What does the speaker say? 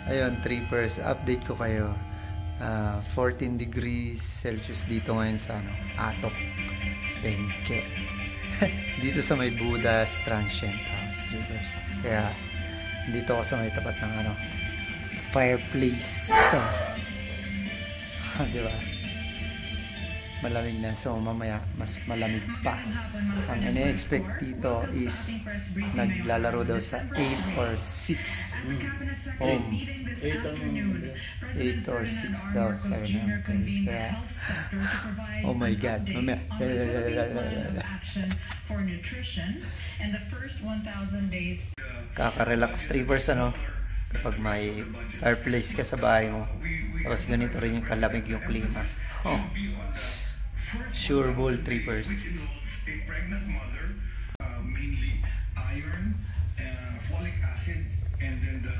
Ayun, trippers, update ko kayo. 14 degrees Celsius dito ngayon sa Atok, Benguet. Dito sa may Buddha's Transient House, trippers. Kaya dito ako sa may tapat ng fireplace. Ito. Di ba? Malamig na. So mamaya mas malamig pa. Ang ine-expect dito is naglalaro daw sa 8 or 6 ohm. 8 or 6 daw sa kaya oh my god, mamaya kaka-relax trippers kapag may fireplace ka sa bahay mo, tapos ganito rin yung kalamig yung klima. Sure ball trippers. A pregnant mother, mainly iron, folic acid, and then the